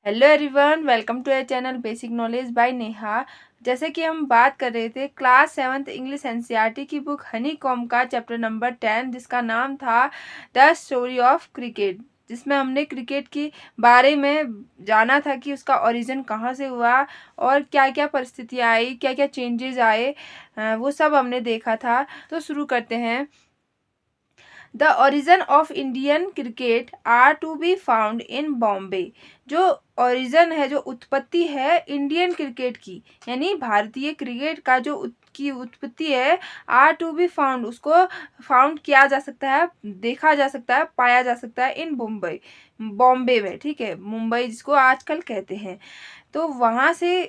Hello everyone, welcome to our channel basic knowledge by Neha. जैसे कि हम बात कर रहे थे क्लास 7th इंग्लिश एनसीईआरटी की बुक हनी कॉम का चैप्टर नंबर 10, जिसका नाम था द स्टोरी ऑफ क्रिकेट, जिसमें हमने क्रिकेट के बारे में जाना था कि उसका ओरिजिन कहाँ से हुआ और क्या क्या परिस्थितियाँ आई, क्या क्या चेंजेस आए, वो सब हमने देखा था। तो शुरू करते हैं। The origin of Indian cricket are to be found in Bombay. जो ओरिजिन है, जो उत्पत्ति है इंडियन क्रिकेट की, यानी भारतीय क्रिकेट का जो की उत्पत्ति है, आर टू बी फाउंड, उसको फाउंड किया जा सकता है, देखा जा सकता है, पाया जा सकता है इन मुंबई, बॉम्बे में। ठीक है, मुंबई जिसको आजकल कहते हैं। तो वहाँ से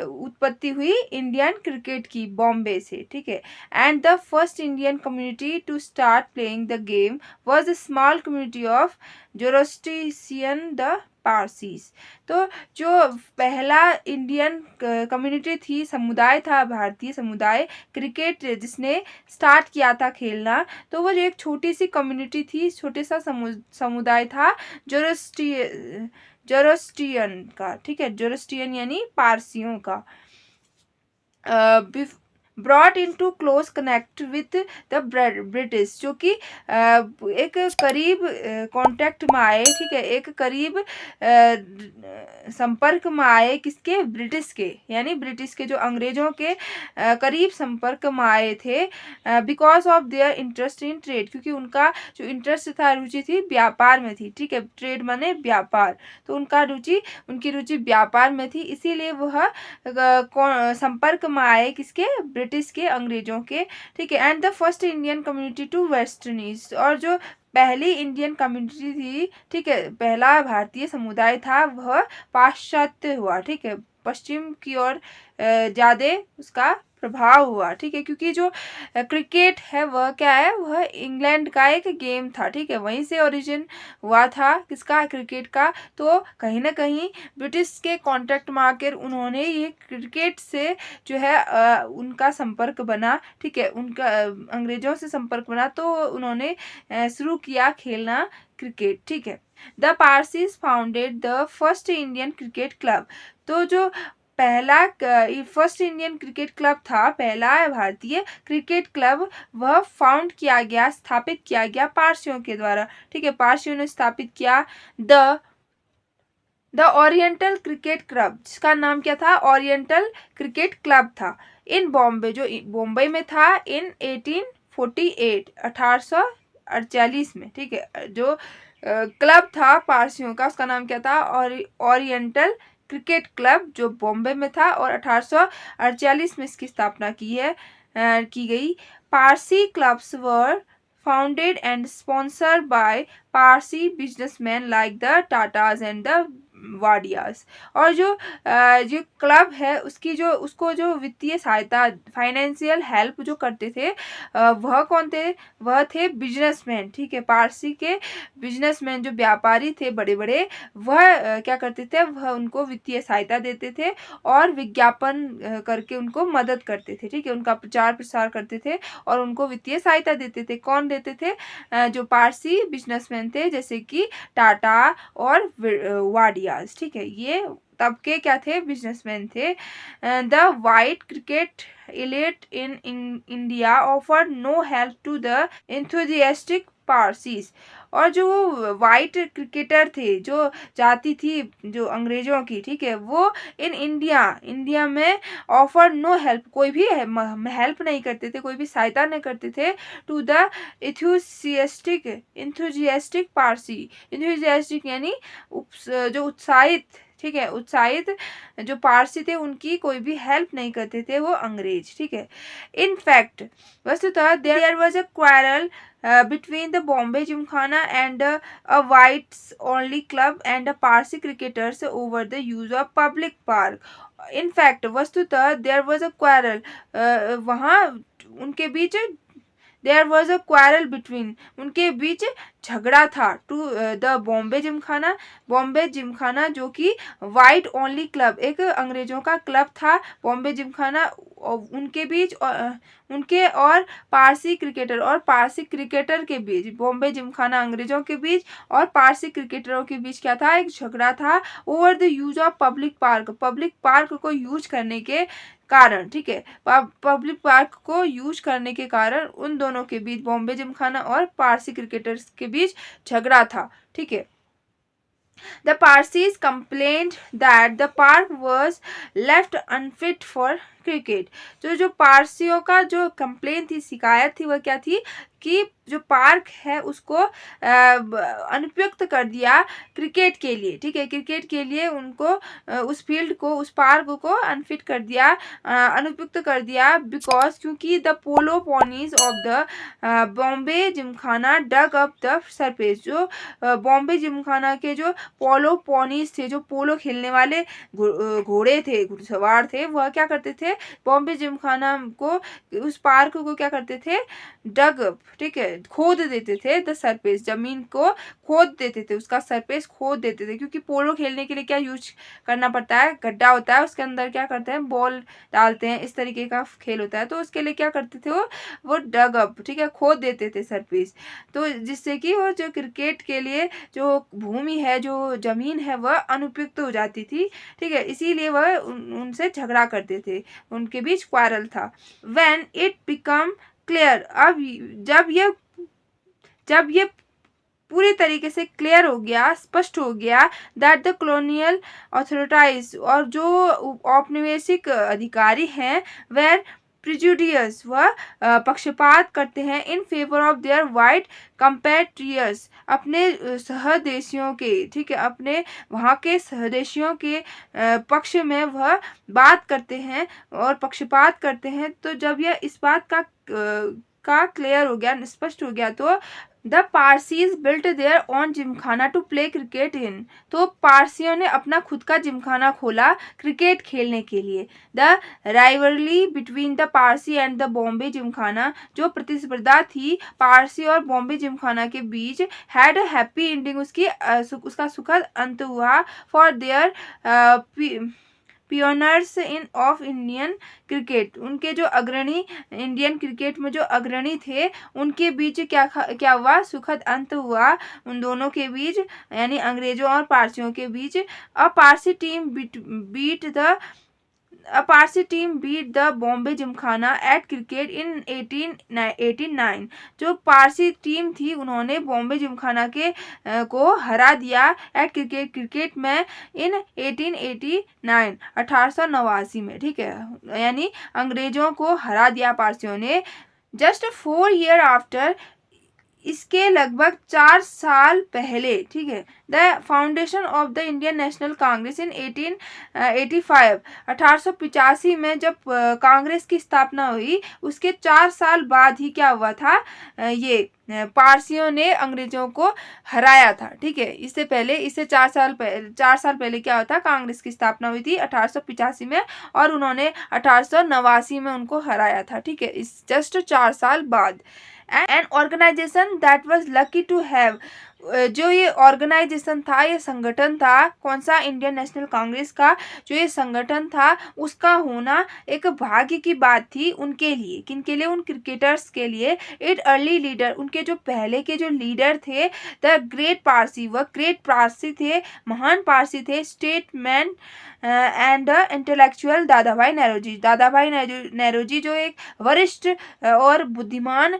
उत्पत्ति हुई इंडियन क्रिकेट की, बॉम्बे से। ठीक है। And the first Indian community to start playing the game was the small community of Zoroastrian the Parsis. तो जो पहला इंडियन कम्युनिटी थी, समुदाय था, भारतीय समुदाय क्रिकेट जिसने स्टार्ट किया था खेलना, तो वो जो एक छोटी सी कम्युनिटी थी, छोटे सा समुदाय था, जोरोस्ट्रियन का। ठीक है, जोरोस्ट्रियन यानी पारसियों का। Brought in to close connect with the British, जो कि एक करीब कांटेक्ट में आए। ठीक है, एक करीब संपर्क में आए, किसके? ब्रिटिश के, यानी ब्रिटिश के, जो अंग्रेजों के करीब संपर्क में आए थे, because of their interest in trade, क्योंकि उनका जो इंटरेस्ट था, रुचि थी, व्यापार में थी। ठीक है, ट्रेड माने व्यापार, तो उनकी रुचि व्यापार में थी, इसीलिए वह संपर्क में आए, किसके? ब्रिटिश के, अंग्रेजों के। ठीक है। And the first Indian community to western east, और जो पहली इंडियन कम्युनिटी थी, ठीक है, पहला भारतीय समुदाय था, वह पाश्चात्य हुआ। ठीक है, पश्चिम की ओर ज्यादा उसका प्रभाव हुआ। ठीक है, क्योंकि जो क्रिकेट है वह क्या है? वह इंग्लैंड का एक गेम था। ठीक है, वहीं से ओरिजिन हुआ था, किसका? क्रिकेट का। तो कहीं ना कहीं ब्रिटिश के कॉन्टेक्ट में आकर उन्होंने ये क्रिकेट से जो है उनका संपर्क बना। ठीक है, उनका अंग्रेजों से संपर्क बना, तो उन्होंने शुरू किया खेलना क्रिकेट। ठीक है। The Parsis founded the first Indian cricket club. तो जो पहला फर्स्ट इंडियन क्रिकेट क्लब था, पहला भारतीय क्रिकेट क्लब, वह फाउंड किया गया, स्थापित किया गया पारसियों के द्वारा। ठीक है, पारसियों ने स्थापित किया। द ओरिएंटल क्रिकेट क्लब, जिसका नाम क्या था? ओरिएंटल क्रिकेट क्लब था, इन बॉम्बे, जो बॉम्बे में था, इन 1848, 1848 में। ठीक है, जो क्लब था पारसियों का, उसका नाम क्या था? ओरिएंटल क्रिकेट क्लब, जो बॉम्बे में था, और 1848 में इसकी स्थापना की गई। Parsi clubs were founded and sponsored by Parsi businessmen like the Tatas and the वाडियास। और जो क्लब है, उसको जो वित्तीय सहायता, फाइनेंशियल हेल्प जो करते थे, वह कौन थे? वह थे बिजनेसमैन। ठीक है, पारसी के बिजनेसमैन, जो व्यापारी थे बड़े बड़े, वह क्या करते थे? वह उनको वित्तीय सहायता देते थे और विज्ञापन करके उनको मदद करते थे। ठीक है, उनका प्रचार प्रसार करते थे और उनको वित्तीय सहायता देते थे। कौन देते थे? जो पारसी बिजनेसमैन थे, जैसे कि टाटा और वाडियाज। ठीक है, ये तब के क्या थे? बिजनेसमैन थे। The white cricket elite in India offered no help to the enthusiastic Parsis. और जो वाइट क्रिकेटर थे, जो जाति थी जो अंग्रेजों की, ठीक है, वो इंडिया में ऑफर नो हेल्प, कोई भी हेल्प नहीं करते थे, कोई भी सहायता नहीं करते थे, to the enthusiastic Parsi. Enthusiastic यानी जो उत्साहित, ठीक है, उत्साहित जो पारसी थे, उनकी कोई भी हेल्प नहीं करते थे वो अंग्रेज। ठीक है। इन फैक्ट, वस्तुतः there was a quarrel between the Bombay Gymkhana and a whites only club and a Parsi cricketers over the use of public park. In fact, वस्तुतः there was a quarrel, वहाँ उनके बीच there was a quarrel between, उनके बीच झगड़ा था, to the Bombay Gymkhana जो कि वाइट ओनली क्लब, एक अंग्रेजों का क्लब था बॉम्बे जिमखाना, उनके बीच उनके और पारसी क्रिकेटर के बीच, बॉम्बे जिमखाना अंग्रेजों के बीच और पारसी क्रिकेटरों के बीच क्या था, एक झगड़ा था over the use of public park को यूज करने के कारण, ठीक है, पब्लिक पार्क को यूज करने के कारण उन दोनों के बीच, बॉम्बे जिमखाना और पारसी क्रिकेटर्स के बीच झगड़ा था, ठीक है। The Parsis complained that the park was left unfit for cricket. जो पारसियों का जो कंप्लेन थी, शिकायत थी, वह क्या थी कि जो पार्क है उसको अनुपयुक्त कर दिया क्रिकेट के लिए, ठीक है, क्रिकेट के लिए उनको उस फील्ड को, उस पार्क को अनफिट कर दिया, अनुपयुक्त कर दिया, बिकॉज क्योंकि the polo ponies of the Bombay gymkhana dug up the surface, जो बॉम्बे जिमखाना के जो पोलो पोनीज थे, जो पोलो खेलने वाले घोड़े थे, घुड़सवार थे, वह क्या करते थे, बॉम्बे जिमखाना को, उस पार्क को क्या करते थे, डग, ठीक है, खोद देते थे, द सरफेस, जमीन को खोद देते थे, उसका सरफेस खोद देते थे, क्योंकि पोलो खेलने के लिए क्या यूज करना पड़ता है, गड्ढा होता है, उसके अंदर क्या करते हैं, बॉल डालते हैं, इस तरीके का खेल होता है, तो उसके लिए क्या करते थे, वो डग अप, ठीक है, खोद देते थे सरफेस, तो जिससे कि वो जो क्रिकेट के लिए जो भूमि है, जो जमीन है, वह अनुपयुक्त हो जाती थी, ठीक है, इसीलिए वह उनसे झगड़ा करते थे, उनके बीच क्वारल था। व्हेन इट बिकम क्लियर, अब जब ये पूरी तरीके से क्लियर हो गया, स्पष्ट हो गया, दैट द कॉलोनियल अथॉरिटीज, और जो औपनिवेशिक अधिकारी हैं, वेर प्रिजुडियस, वह पक्षपात करते हैं, in favour of their white compatriots, अपने सहदेशियों के, ठीक है, अपने वहाँ के सहदेशियों के पक्ष में वह बात करते हैं और पक्षपात करते हैं। तो जब यह इस बात का क्लियर हो गया, स्पष्ट हो गया, तो the Parsis built their own gymkhana to play cricket in, तो पारसियों ने अपना खुद का जिमखाना खोला क्रिकेट खेलने के लिए। The rivalry between the Parsi and the Bombay Gymkhana, जो प्रतिस्पर्धा थी पारसी और बॉम्बे जिमखाना के बीच, हैड अ हैप्पी एंडिंग, उसका सुखद अंत हुआ, for their pioneers in of Indian cricket, उनके जो अग्रणी, इंडियन क्रिकेट में जो अग्रणी थे, उनके बीच क्या हुआ, सुखद अंत हुआ उन दोनों के बीच, यानी अंग्रेजों और पारसियों के बीच। A Parsi team beat the Bombay Gymkhana at cricket in 1889, जो पारसी टीम थी उन्होंने बॉम्बे जिमखाना के को हरा दिया एट क्रिकेट में इन 1889, 1889 में, ठीक है, यानी अंग्रेजों को हरा दिया पारसियों ने। जस्ट 4 years आफ्टर, इसके लगभग 4 साल पहले, ठीक है, the foundation of the Indian National Congress in 1885, 1885 में जब कांग्रेस की स्थापना हुई, उसके 4 साल बाद ही क्या हुआ था, ये पारसियों ने अंग्रेजों को हराया था, ठीक है, इससे 4 साल पहले क्या हुआ था, कांग्रेस की स्थापना हुई थी 1885 में, और उन्होंने 1889 में उनको हराया था, ठीक है, इस जस्ट 4 साल बाद। An organisation that was lucky to have, जो ये ऑर्गेनाइजेशन था, ये संगठन था, कौन सा, इंडियन नेशनल कांग्रेस का जो ये संगठन था, उसका होना एक भाग्य की बात थी उनके लिए, किनके लिए, उन क्रिकेटर्स के लिए। इट अर्ली लीडर, उनके जो पहले के जो लीडर थे, द ग्रेट पारसी, वह ग्रेट पारसी थे, महान पारसी थे, statesman and intellectual Dadabhai Naoroji जो एक वरिष्ठ और बुद्धिमान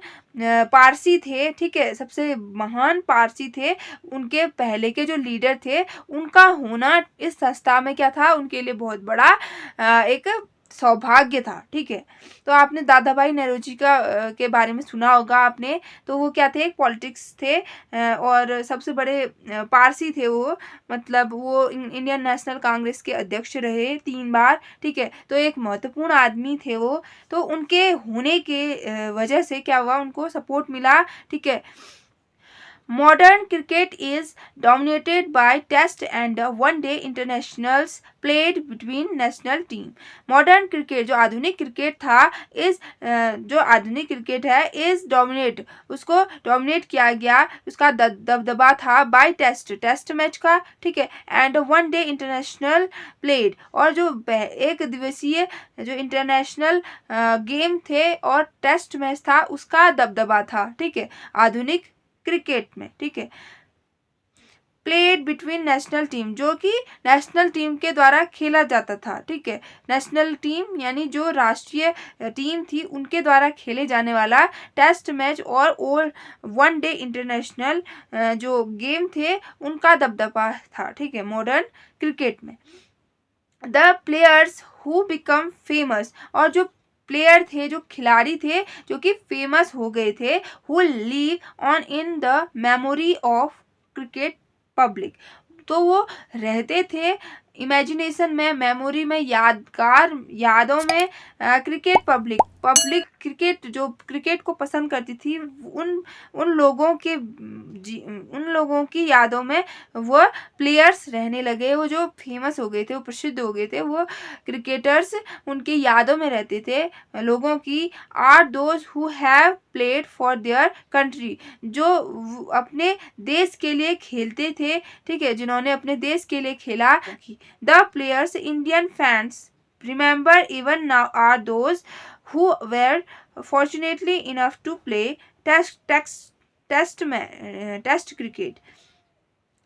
पारसी थे, ठीक है, सबसे महान पारसी थे, उनके पहले के जो लीडर थे, उनका होना इस संस्था में क्या था, उनके लिए बहुत बड़ा एक सौभाग्य था, ठीक है। तो आपने दादाभाई नौरोजी के बारे में सुना होगा आपने, तो वो क्या थे, एक पॉलिटिक्स थे और सबसे बड़े पारसी थे वो, मतलब वो इंडियन नेशनल कांग्रेस के अध्यक्ष रहे 3 बार, ठीक है, तो एक महत्वपूर्ण आदमी थे वो, तो उनके होने के वजह से क्या हुआ, उनको सपोर्ट मिला, ठीक है। Modern cricket is dominated by test and one-day internationals played between national team. Modern cricket जो आधुनिक क्रिकेट था इस जो आधुनिक क्रिकेट है इस डोमिनेट उसको डोमिनेट किया गया, उसका दबदबा था बाय टेस्ट मैच का, ठीक है, and one day international played, और जो एक दिवसीय जो इंटरनेशनल गेम थे और टेस्ट मैच था उसका दबदबा था, ठीक है, आधुनिक क्रिकेट में, ठीक है। प्लेड बिटवीन नेशनल टीम, जो कि नेशनल टीम के द्वारा खेला जाता था, ठीक है, नेशनल टीम यानी जो राष्ट्रीय टीम थी उनके द्वारा खेले जाने वाला टेस्ट मैच और वन डे इंटरनेशनल जो गेम थे उनका दबदबा था, ठीक है, मॉडर्न क्रिकेट में। The players who become famous, और जो प्लेयर थे जो खिलाड़ी थे जो कि फेमस हो गए थे, who leave on in the memory of cricket public, तो वो रहते थे इमेजिनेशन में, मेमोरी में, यादों में क्रिकेट पब्लिक क्रिकेट जो क्रिकेट को पसंद करती थी उन लोगों की यादों में वो प्लेयर्स रहने लगे, वो जो फेमस हो गए थे, वो प्रसिद्ध हो गए थे, वो क्रिकेटर्स उनकी यादों में रहते थे लोगों की। Are those who have played for their country, जो अपने देश के लिए खेलते थे, ठीक है, जिन्होंने अपने देश के लिए खेला। The players Indian fans remember even now are those who were fortunately enough to play test cricket.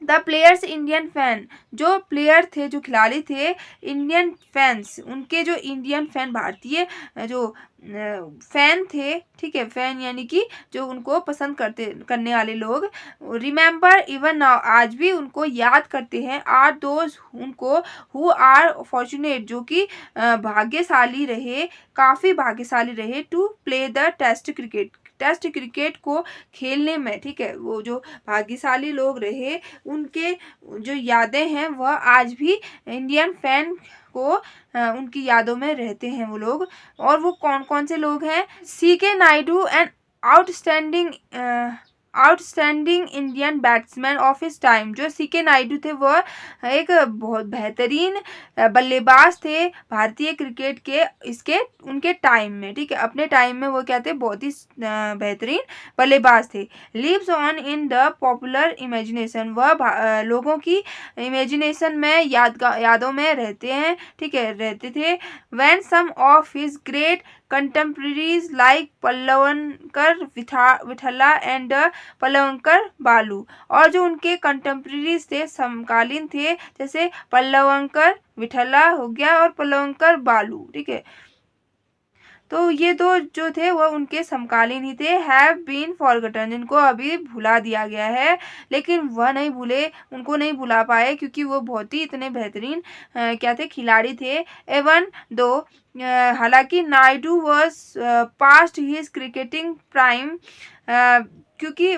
The players Indian fan, जो प्लेयर थे जो खिलाड़ी थे इंडियन फैंस, उनके जो इंडियन फैन भारतीय जो फैन थे, ठीक है, फैन यानी कि जो उनको पसंद करने वाले लोग, रिमेंबर इवन नाउ, आज भी उनको याद करते हैं, आर दोज उनको हु आर फॉर्चुनेट, जो कि भाग्यशाली रहे, काफ़ी भाग्यशाली रहे, to play the test cricket को खेलने में, ठीक है, वो जो भाग्यशाली लोग रहे उनके जो यादें हैं वह आज भी इंडियन फैन को उनकी यादों में रहते हैं वो लोग। और वो कौन कौन से लोग हैं? CK Naidu and outstanding Indian batsman of his time, जो CK नायडू थे वह एक बहुत बेहतरीन बल्लेबाज थे भारतीय क्रिकेट के उनके टाइम में, ठीक है, अपने टाइम में वो क्या थे, बहुत ही बेहतरीन बल्लेबाज थे। Lives on in the popular imagination, वह लोगों की इमेजिनेशन में यादों में रहते हैं, ठीक है, रहते थे। When some of his great contemporaries like Palwankar Vithal and Palwankar Baloo, और जो उनके कंटेम्प्रेरीज थे, समकालीन थे, जैसे पल्लवनकर विठला हो गया और पल्लवनकर बालू, ठीक है, तो ये दो जो थे वह उनके समकालीन ही थे। हैव बीन फॉरगटन, जिनको अभी भुला दिया गया है, लेकिन वह नहीं भूले, उनको नहीं भुला पाए क्योंकि वो बहुत ही इतने बेहतरीन क्या थे, खिलाड़ी थे। एवन दो हालांकि Naidu was past his cricketing prime, क्योंकि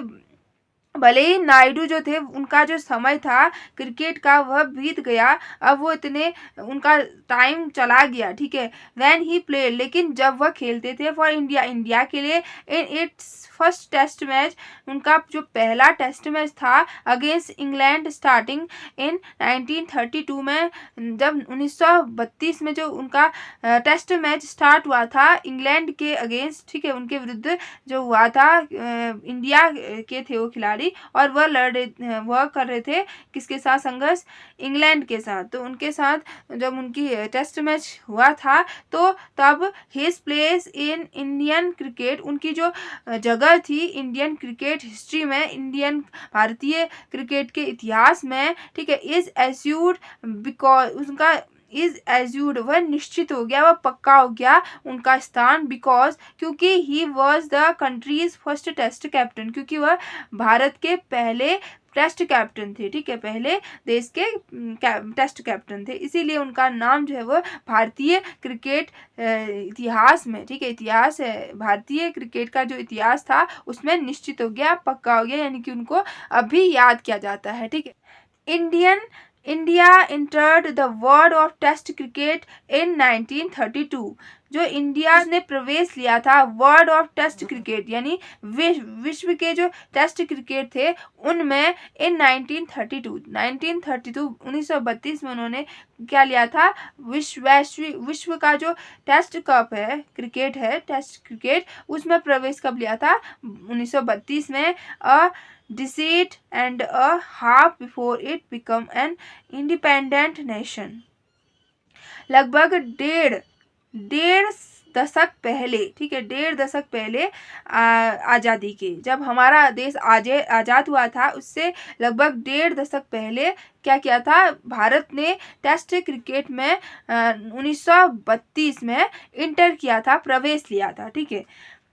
भले ही नायडू जो थे उनका जो समय था क्रिकेट का वह बीत गया, अब वो इतने उनका टाइम चला गया, ठीक है, व्हेन ही प्ले, लेकिन जब वह खेलते थे फॉर इंडिया के लिए in its first test match, उनका जो पहला टेस्ट मैच था अगेंस्ट इंग्लैंड स्टार्टिंग इन 1932 में, जब 1932 में जो उनका टेस्ट मैच स्टार्ट हुआ था इंग्लैंड के अगेंस्ट, ठीक है, उनके विरुद्ध जो हुआ था, इंडिया के थे वो खिलाड़ी और वह कर रहे थे किसके साथ संघर्ष, इंग्लैंड के साथ। तो उनके साथ जब उनकी टेस्ट मैच हुआ था तो तब his place in Indian cricket, उनकी जो जगह थी इंडियन क्रिकेट हिस्ट्री में, इंडियन भारतीय क्रिकेट के इतिहास में, ठीक है, इज एज्यूर्ड बिकॉज उनका इज एज्यूर्ड, वह निश्चित हो गया, वह पक्का हो गया उनका स्थान, बिकॉज क्योंकि he was the country's first test captain, क्योंकि वह भारत के पहले टेस्ट कैप्टन थे, ठीक है, पहले देश के टेस्ट कैप्टन थे, इसीलिए उनका नाम जो है वो भारतीय क्रिकेट इतिहास में, ठीक है, इतिहास है भारतीय क्रिकेट का जो इतिहास था उसमें निश्चित हो गया, पक्का हो गया, यानी कि उनको अभी याद किया जाता है, ठीक है। Indian India entered the world of test cricket in 1932। जो इंडिया ने प्रवेश लिया था वर्ल्ड ऑफ टेस्ट क्रिकेट यानी विश्व के जो टेस्ट क्रिकेट थे उनमें इन 1932 1932 में उन्होंने क्या लिया था, विश्व का जो टेस्ट कप है क्रिकेट है टेस्ट क्रिकेट, उसमें प्रवेश कब लिया था 1932 में, अ decade and a half before it became an independent nation। लगभग डेढ़ दशक पहले, ठीक है, डेढ़ दशक पहले आज़ादी के, जब हमारा देश आज़ाद हुआ था उससे लगभग डेढ़ दशक पहले क्या किया था, भारत ने टेस्ट क्रिकेट में 1932 में इंटर किया था, प्रवेश लिया था, ठीक है।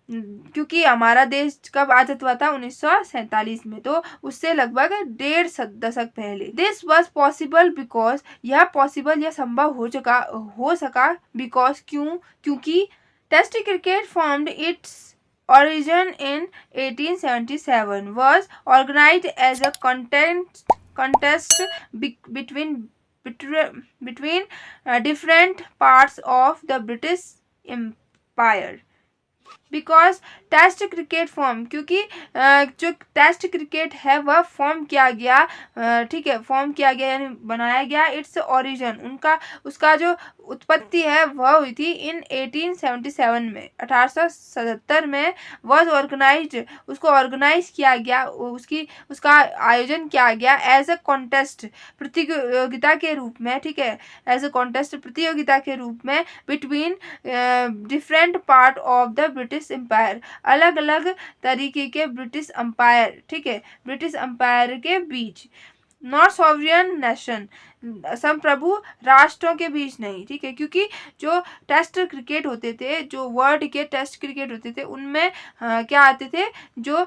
क्योंकि हमारा देश कब आज़ाद हुआ था 1947 में, तो उससे लगभग डेढ़ दशक पहले। दिस वॉज पॉसिबल बिकॉज, यह संभव हो सका बिकॉज क्योंकि test cricket formed its origin in 1877 was organized as a contest between different parts of the British Empire। Because test cricket form, क्योंकि जो टेस्ट क्रिकेट है वह फॉर्म किया गया, ठीक है, फॉर्म किया गया यानी बनाया गया, इट्स ओरिजिन उसका जो उत्पत्ति है वह हुई थी इन 1877 में 1877 में, वॉज ऑर्गेनाइज्ड, उसको ऑर्गेनाइज किया गया, उसका आयोजन किया गया एज अ कॉन्टेस्ट, प्रतियोगिता के रूप में, ठीक है, एज अ कॉन्टेस्ट प्रतियोगिता के रूप में, between different part of the British empire, अलग अलग तरीके के ब्रिटिश एम्पायर, ठीक है, ब्रिटिश एम्पायर के बीच, नॉट सॉवरियन नेशन, संप्रभु राष्ट्रों के बीच नहीं, ठीक है, क्योंकि जो टेस्ट क्रिकेट होते थे, जो वर्ल्ड के टेस्ट क्रिकेट होते थे उनमें क्या आते थे, जो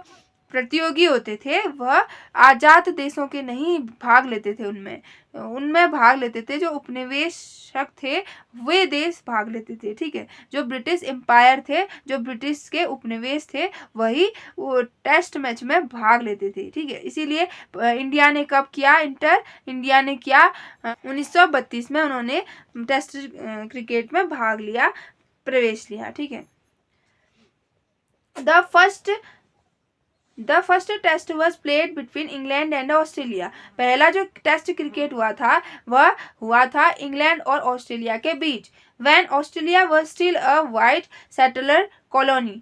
प्रतियोगी होते थे वह आज़ाद देशों के नहीं भाग लेते थे, उनमें भाग लेते थे जो उपनिवेशक थे वे देश भाग लेते थे, ठीक है, जो ब्रिटिश एम्पायर थे, जो ब्रिटिश के उपनिवेश थे वही वो टेस्ट मैच में भाग लेते थे, ठीक है। इसीलिए इंडिया ने कब किया इंटर, इंडिया ने किया 1932 में, उन्होंने टेस्ट क्रिकेट में भाग लिया, प्रवेश लिया, ठीक है। The first test was played between England and Australia. पहला जो टेस्ट क्रिकेट हुआ था वह हुआ था इंग्लैंड और ऑस्ट्रेलिया के बीच। When Australia was still a white settler colony,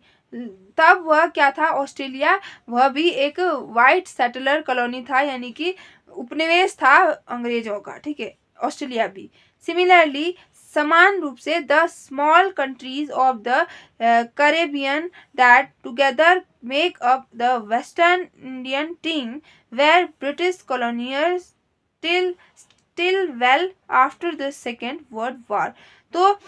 तब वह क्या था, ऑस्ट्रेलिया वह भी एक वाइट सेटलर कॉलोनी था, यानी कि उपनिवेश था अंग्रेजों का, ठीक है, ऑस्ट्रेलिया भी। सिमिलरली समान रूप से the small countries of the Caribbean that together make up the western Indian team were British colonisers till well after the second world war. तो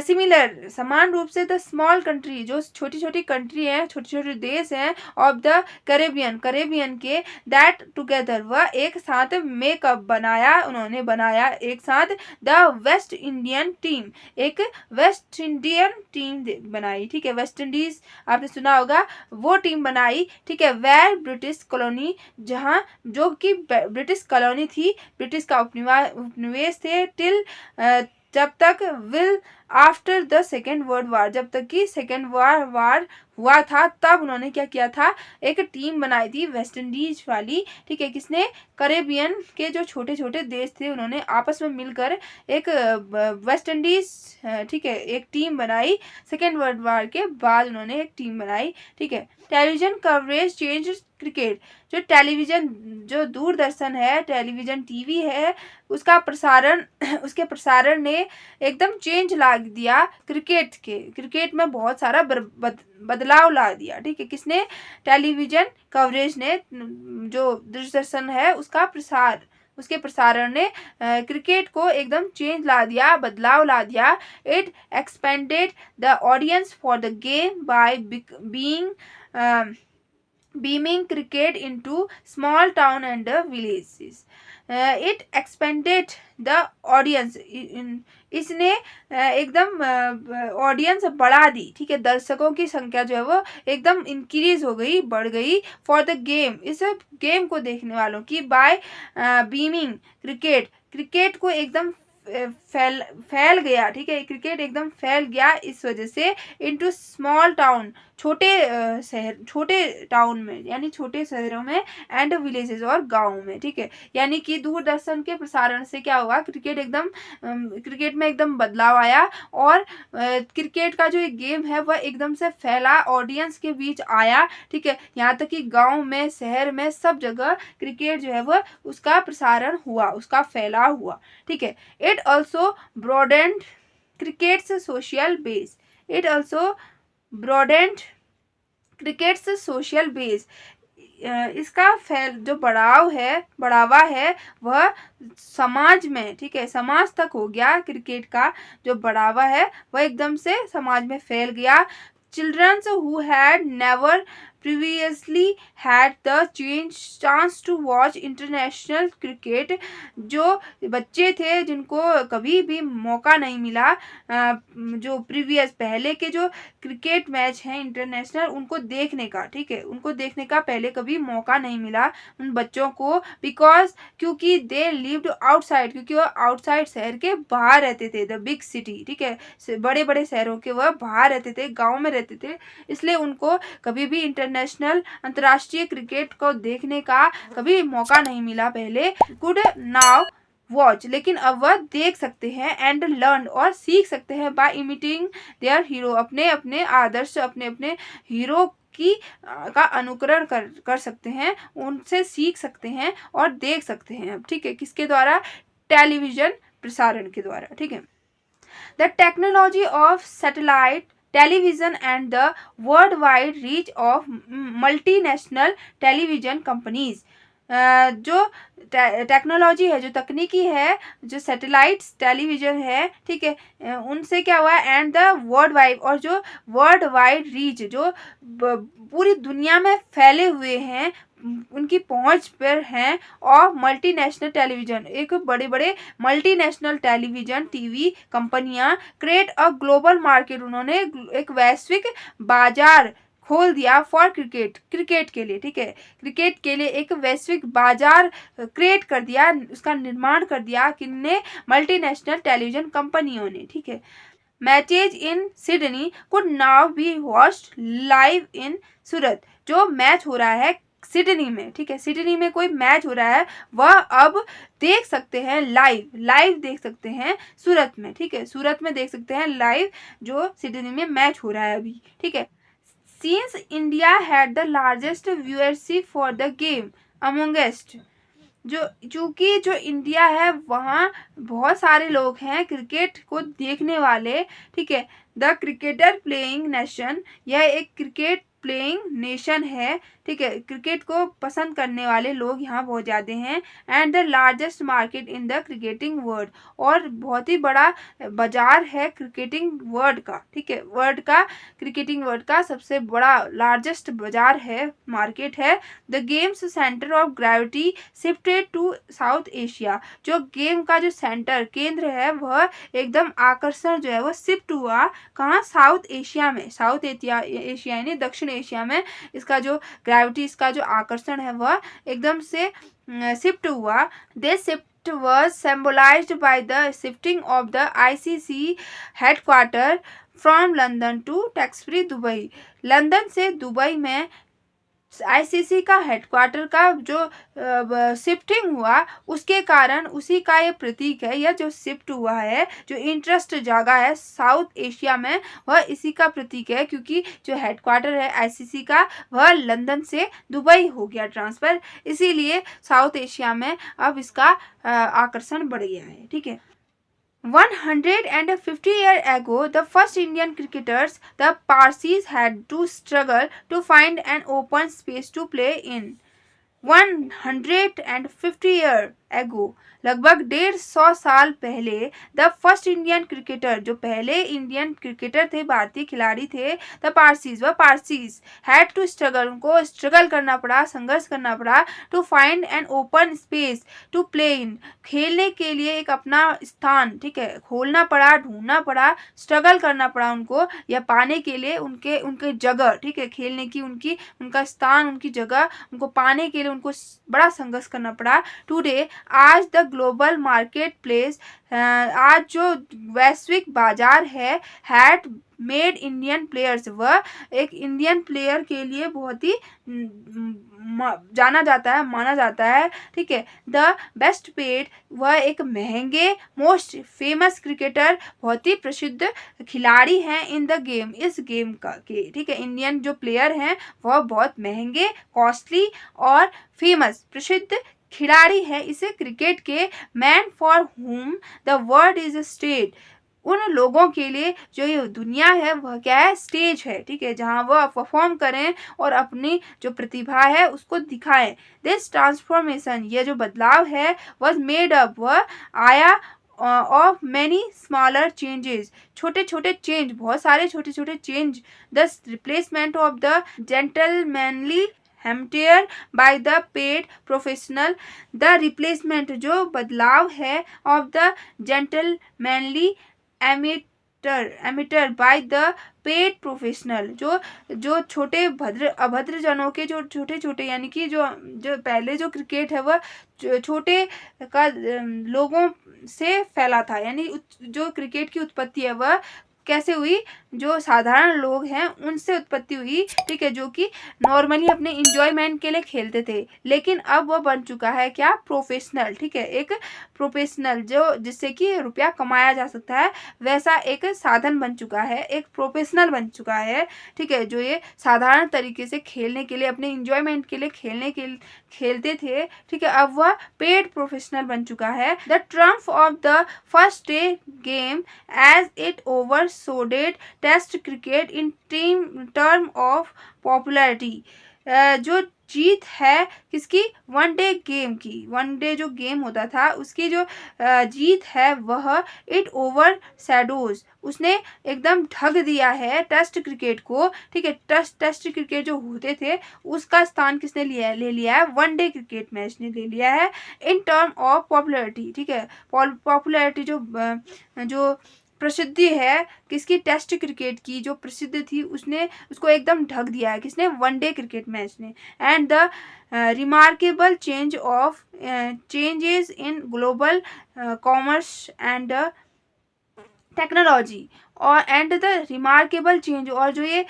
सिमिलर समान रूप से द स्मॉल कंट्री, जो छोटी छोटी कंट्री हैं, छोटे छोटे देश हैं, ऑफ द कैरेबियन के, दैट टुगेदर वह एक साथ मेकअप बनाया, उन्होंने बनाया एक साथ, द वेस्ट इंडियन टीम, एक वेस्ट इंडियन टीम बनाई, ठीक है, वेस्ट इंडीज आपने सुना होगा, वो टीम बनाई, ठीक है, वेर ब्रिटिश कॉलोनी, जहाँ जो कि ब्रिटिश कॉलोनी थी, ब्रिटिश का उपनिवेश थे, टिल जब तक, will after the second world war, जब तक कि सेकेंड वर्ल्ड वार हुआ था, तब उन्होंने क्या किया था, एक टीम बनाई थी वेस्ट इंडीज वाली, ठीक है, किसने, कैरेबियन के जो छोटे छोटे देश थे उन्होंने आपस में मिलकर एक वेस्ट इंडीज, ठीक है, एक टीम बनाई, सेकेंड वर्ल्ड वार के बाद उन्होंने एक टीम बनाई, ठीक है। टेलीविजन कवरेज चेंज क्रिकेट, जो टेलीविजन, जो दूरदर्शन है, टेलीविजन टीवी है, उसके प्रसारण ने एकदम चेंज ला दिया क्रिकेट में बहुत सारा बदलाव ला दिया, ठीक है, किसने, टेलीविजन कवरेज ने, जो दूरदर्शन है उसके प्रसारण ने क्रिकेट को एकदम चेंज ला दिया, बदलाव ला दिया। It expanded the audience for the game by beaming cricket into small town and villages। It expanded the audience, इसने एकदम ऑडियंस बढ़ा दी, ठीक है, दर्शकों की संख्या जो है वो एकदम इंक्रीज हो गई, बढ़ गई, फॉर द गेम, इस गेम को देखने वालों की, बाय बीमिंग क्रिकेट, क्रिकेट को एकदम फैल गया, ठीक है, क्रिकेट एकदम फैल गया इस वजह से, इनटू स्मॉल टाउन, छोटे शहर, छोटे टाउन में यानी छोटे शहरों में, एंड विलेजेस और गाँव में, ठीक है, यानी कि दूरदर्शन के प्रसारण से क्या हुआ, क्रिकेट में एकदम बदलाव आया, और क्रिकेट का जो एक गेम है वह एकदम से फैला, ऑडियंस के बीच आया, ठीक है, यहाँ तक कि गाँव में, शहर में, सब जगह क्रिकेट जो है वह उसका प्रसारण हुआ, उसका फैलाव हुआ, ठीक है। It also broadened crickets social base, it also broadened crickets social base, इसका जो बढ़ावा है वह समाज में, ठीक है, समाज तक हो गया, क्रिकेट का जो बढ़ावा है वह एकदम से समाज में फैल गया। Childrens who had never previously had the chance to watch international cricket, जो बच्चे थे जिनको कभी भी मौका नहीं मिला, जो प्रीवियस पहले के जो क्रिकेट मैच हैं इंटरनेशनल उनको देखने का, ठीक है, उनको देखने का पहले कभी मौका नहीं मिला उन बच्चों को, बिकॉज क्योंकि दे लिव्ड आउटसाइड, क्योंकि वो आउटसाइड शहर के बाहर रहते थे, द बिग सिटी, ठीक है, बड़े बड़े शहरों के वह बाहर रहते थे, गाँव में रहते थे, इसलिए उनको कभी भी इंटरनेशनल अंतर्राष्ट्रीय क्रिकेट को देखने का कभी मौका नहीं मिला पहले। कुड नाउ वॉच, लेकिन अब वह देख सकते हैं, एंड लर्न, और सीख सकते हैं, बाय इमिटिंग देयर हीरो, अपने अपने आदर्श, अपने अपने हीरो की का अनुकरण कर सकते हैं, उनसे सीख सकते हैं और देख सकते हैं, ठीक है, किसके द्वारा, टेलीविजन प्रसारण के द्वारा, ठीक है। The technology of satellite television and the worldwide reach of multinational television companies, जो टेक्नोलॉजी है, जो तकनीकी है, जो सैटेलाइट्स टेलीविज़न है, ठीक है, उनसे क्या हुआ, एंड द वर्ल्ड वाइड, और जो वर्ल्ड वाइड रीच, जो पूरी दुनिया में फैले हुए हैं, उनकी पहुंच पर हैं, और मल्टीनेशनल टेलीविज़न, एक बड़े बड़े मल्टीनेशनल टेलीविज़न टीवी कंपनियां, क्रिएट अ ग्लोबल मार्केट, उन्होंने एक वैश्विक बाजार खोल दिया, फॉर क्रिकेट के लिए, ठीक है, क्रिकेट के लिए एक वैश्विक बाजार क्रिएट कर दिया, उसका निर्माण कर दिया, किनने, मल्टीनेशनल टेलीविज़न कंपनियों ने, ठीक है। Matches in Sydney could now be watched live in Surat, जो मैच हो रहा है सिडनी में, ठीक है, सिडनी में कोई मैच हो रहा है वह अब देख सकते हैं, लाइव देख सकते हैं सूरत में, ठीक है, सूरत में देख सकते हैं लाइव, जो सिडनी में मैच हो रहा है अभी, ठीक है। Since India had the largest viewership for the game amongst, जो चूँकि जो इंडिया है वहाँ बहुत सारे लोग हैं क्रिकेट को देखने वाले, ठीक है, द क्रिकेटर प्लेइंग नेशन, यह एक क्रिकेट प्लेइंग नेशन है, ठीक है, क्रिकेट को पसंद करने वाले लोग यहाँ बहुत ज़्यादा हैं, and the largest market in the cricketing world, और बहुत ही बड़ा बाजार है क्रिकेटिंग वर्ल्ड का, ठीक है, क्रिकेटिंग वर्ल्ड का सबसे बड़ा लार्जेस्ट बाजार है, मार्केट है। The game's centre of gravity shifted to South Asia, जो गेम का जो सेंटर केंद्र है वह एकदम आकर्षण जो है वो शिफ्ट हुआ, कहाँ, साउथ एशिया में, साउथ एशिया यानी दक्षिण एशिया में, इसका जो ग्रेविटी, इसका जो आकर्षण है वह एकदम से शिफ्ट हुआ। This shift was symbolized by the shifting of the ICC headquarter from London to tax-free Dubai, London से दुबई में आईसीसी का हेडक्वार्टर का जो शिफ्टिंग हुआ उसके कारण, उसी का ये प्रतीक है, यह जो शिफ्ट हुआ है, जो इंटरेस्ट जागा है साउथ एशिया में, वह इसी का प्रतीक है, क्योंकि जो हेडक्वार्टर है आईसीसी का वह लंदन से दुबई हो गया ट्रांसफ़र, इसीलिए साउथ एशिया में अब इसका आकर्षण बढ़ गया है, ठीक है। 150 years ago, the first Indian cricketers, the Parsis, had to struggle to find an open space to play in. 150 years एगो, लगभग 150 साल पहले द फर्स्ट इंडियन क्रिकेटर, जो पहले इंडियन क्रिकेटर थे, भारतीय खिलाड़ी थे, द पारसीज, वह पारसीज हैड टू स्ट्रगल, उनको स्ट्रगल करना पड़ा, संघर्ष करना पड़ा, to find an open space to play in, खेलने के लिए एक अपना स्थान, ठीक है, खोलना पड़ा, ढूंढना पड़ा, स्ट्रगल करना पड़ा उनको, या पाने के लिए उनके उनके जगह, ठीक है, खेलने की उनका स्थान, उनकी जगह उनको पाने के लिए उनको बड़ा संघर्ष करना पड़ा। टुडे, आज द ग्लोबल मार्केट प्लेस, आज जो वैश्विक बाजार है, हैड मेड इंडियन प्लेयर्स, वह एक इंडियन प्लेयर के लिए बहुत ही जाना जाता है, माना जाता है, ठीक है। द बेस्ट पेड, वह एक महंगे, मोस्ट फेमस क्रिकेटर, बहुत ही प्रसिद्ध खिलाड़ी हैं, इन द गेम, इस गेम का के, ठीक है, इंडियन जो प्लेयर हैं वह बहुत महंगे, कॉस्टली और फेमस, प्रसिद्ध खिलाड़ी है इस क्रिकेट के। Man for whom the world is stage, उन लोगों के लिए जो ये दुनिया है वह क्या है, स्टेज है, ठीक है, जहाँ वह परफॉर्म करें और अपनी जो प्रतिभा है उसको दिखाएं। दिस ट्रांसफॉर्मेशन, ये जो बदलाव है, वॉज मेड अप, वह आया ऑफ मैनी स्मॉलर चेंजेस, छोटे छोटे चेंज, बहुत सारे छोटे छोटे change. The replacement of the gentlemanly amateur by the paid professional, the replacement, जो बदलाव है, of the gentlemanly amateur by the paid professional, जो छोटे अभद्र जनों के, जो छोटे छोटे, यानी कि जो पहले जो क्रिकेट है वह छोटे का लोगों से फैला था, यानी जो क्रिकेट की उत्पत्ति है वह कैसे हुई, जो साधारण लोग हैं उनसे उत्पत्ति हुई, ठीक है, जो कि नॉर्मली अपने इंजॉयमेंट के लिए खेलते थे, लेकिन अब वह बन चुका है क्या, प्रोफेशनल, ठीक है, एक प्रोफेशनल, जो जिससे कि रुपया कमाया जा सकता है, वैसा एक साधन बन चुका है, एक प्रोफेशनल बन चुका है, ठीक है, जो ये साधारण तरीके से खेलने के लिए, अपने इंजॉयमेंट के लिए खेलते थे, ठीक है, अब वह पेड प्रोफेशनल बन चुका है। The triumph of the first day game as it overshadowed test cricket in term of popularity, जो जीत है किसकी, वनडे गेम की, वनडे जो गेम होता था उसकी जो जीत है वह इट ओवर सैडोज, उसने एकदम ढक दिया है टेस्ट क्रिकेट को, ठीक है, टेस्ट क्रिकेट जो होते थे उसका स्थान किसने ले लिया है, वनडे क्रिकेट मैच ने ले लिया है। इन टर्म ऑफ पॉपुलैरिटी, ठीक है, पॉपुलैरिटी जो प्रसिद्धि है किसकी, टेस्ट क्रिकेट की जो प्रसिद्ध थी उसने उसको एकदम ढक दिया है, किसने, वनडे क्रिकेट मैच ने। And the remarkable changes in global commerce and technology, और एंड द रिमार्केबल चेंज, और जो ये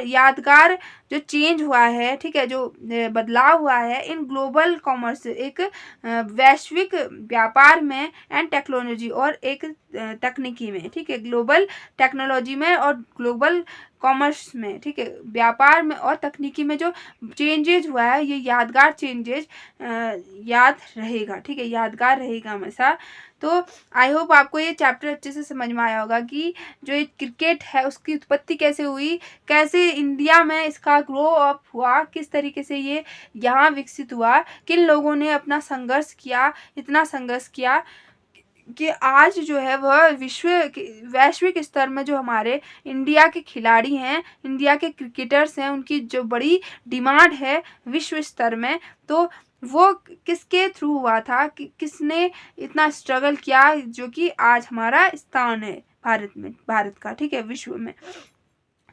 यादगार जो चेंज हुआ है, ठीक है, जो बदलाव हुआ है, इन ग्लोबल कॉमर्स, एक वैश्विक व्यापार में, एंड टेक्नोलॉजी, और एक तकनीकी में, ठीक है, ग्लोबल टेक्नोलॉजी में और ग्लोबल कॉमर्स में, ठीक है, व्यापार में और तकनीकी में जो चेंजेज हुआ है, ये यादगार चेंजेज याद रहेगा, ठीक है, यादगार रहेगा हमेशा। तो आई होप आपको ये चैप्टर अच्छे से समझ में आया होगा कि जो ये क्रिकेट है उसकी उत्पत्ति कैसे हुई, कैसे इंडिया में इसका ग्रो अप हुआ, किस तरीके से ये यहाँ विकसित हुआ, किन लोगों ने अपना संघर्ष किया, इतना संघर्ष किया कि आज जो है वह वैश्विक स्तर में जो हमारे इंडिया के खिलाड़ी हैं, इंडिया के क्रिकेटर्स हैं, उनकी जो बड़ी डिमांड है विश्व स्तर में, तो वो किसके थ्रू हुआ था, कि किसने इतना स्ट्रगल किया, जो कि आज हमारा स्थान है भारत का, ठीक है, विश्व में।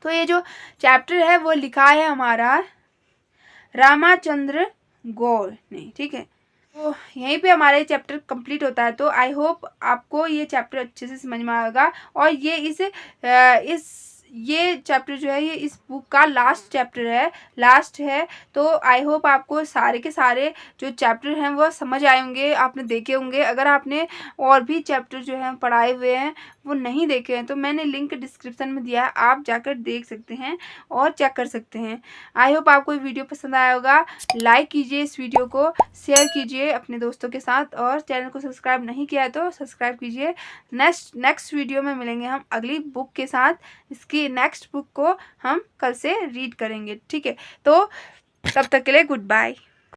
तो ये जो चैप्टर है वो लिखा है हमारा रामाचंद्र गौर ने, ठीक है। तो यहीं पे हमारा ये चैप्टर कंप्लीट होता है। तो आई होप आपको ये चैप्टर अच्छे से समझ में आएगा, और ये चैप्टर जो है ये इस बुक का लास्ट है। तो आई होप आपको सारे के सारे जो चैप्टर हैं वो समझ आए होंगे, आपने देखे होंगे। अगर आपने और भी चैप्टर जो हैं पढ़ाए हुए हैं वो नहीं देखे हैं तो मैंने लिंक डिस्क्रिप्शन में दिया है, आप जाकर देख सकते हैं और चेक कर सकते हैं। आई होप आपको ये वीडियो पसंद आया होगा। लाइक कीजिए इस वीडियो को, शेयर कीजिए अपने दोस्तों के साथ, और चैनल को सब्सक्राइब नहीं किया है तो सब्सक्राइब कीजिए। नेक्स्ट वीडियो में मिलेंगे हम अगली बुक के साथ। इसकी नेक्स्ट बुक को हम कल से रीड करेंगे, ठीक है। तो तब तक के लिए गुड बाय।